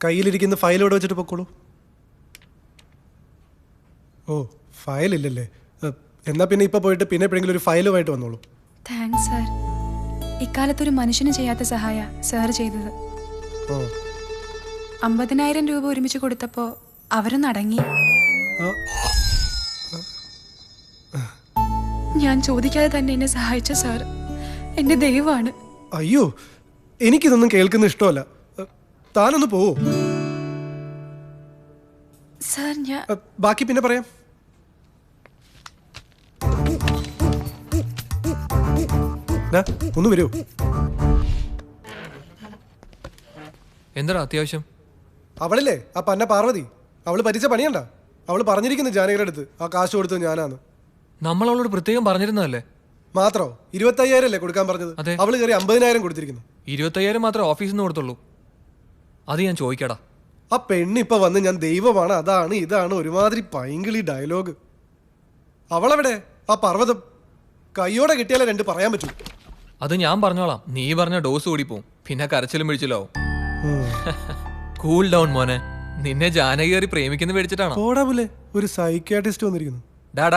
കയ്യിലിരിക്കുന്ന ഫയലോട് വെച്ചിട്ട് പൊക്കോളൂ. ഓ, ഫയലില്ലല്ലേ? എന്നാ പിന്നെ ഇപ്പൊ പോയിട്ട് പിന്നെ എപ്പോഴെങ്കിലും ഒരു ഫയലുമായിട്ട് വന്നോളൂ. Thanks sir. ഇക്കാലത്തൊരു മനുഷ്യന് ചെയ്യാത്ത സഹായ സാർ ചെയ്തത്. 50,000 രൂപ ഒരുമിച്ച് കൊടുത്തപ്പോ അവരൊന്ന് അടങ്ങി. ഞാൻ ചോദിക്കാതെ തന്നെ എന്നെ സഹായിച്ച സാർ എന്റെ ദൈവമാണ്. അയ്യോ, എനിക്കിതൊന്നും കേൾക്കുന്ന ഇഷ്ടമല്ല. താനൊന്ന് പോവോ? സാർ ഞാൻ ബാക്കി പിന്നെ പറയാം. ഒന്ന് വരൂ. എന്താ അത്യാവശ്യം? അവളില്ലേ ആ പന്ന പാർവതി, അവള് പറ്റിച്ച പണിയണ്ട. അവള് പറഞ്ഞിരിക്കുന്നു ജാനകിയുടെ അടുത്ത് ആ കാശ് കൊടുത്തത് ഞാനാന്ന്. നമ്മൾ അവളോട് പ്രത്യേകം പറഞ്ഞിരുന്നതല്ലേ? മാത്രോ? 25,000 അല്ലേ കൊടുക്കാൻ പറഞ്ഞത്? അതെ. അവള് കയറി 50,000 കൊടുത്തിരിക്കുന്നു. 25,000 മാത്രമേ ഓഫീസിൽ നിന്ന് കൊടുത്തുള്ളൂ. അത് ഞാൻ ചോദിക്കടാ. ആ പെണ്ണിപ്പൊ വന്ന് ഞാൻ ദൈവമാണ് അതാണ് ഇതാണ് ഒരുമാതിരി പൈങ്കിളി ഡയലോഗ്. അവളെവിടെ ആ പർവ്വതം? കയ്യോടെ കിട്ടിയാലേ 2 പറയാൻ പറ്റൂ. അത് ഞാൻ പറഞ്ഞോളാം. നീ പറഞ്ഞ ഡോസ് കൂടി പോവും, പിന്നെ കരച്ചിലും പിടിച്ചില്ലാവും. കൂൾ ഡൗൺ മോനെ. നിന്നെ ജാനകി കയറി പ്രേമിക്കുന്ന പേടിച്ചിട്ടാണോ? പോടാ പോലെ ഒരു സൈക്യാട്രിസ്റ്റ് വന്നിരിക്കുന്നു. ഡാ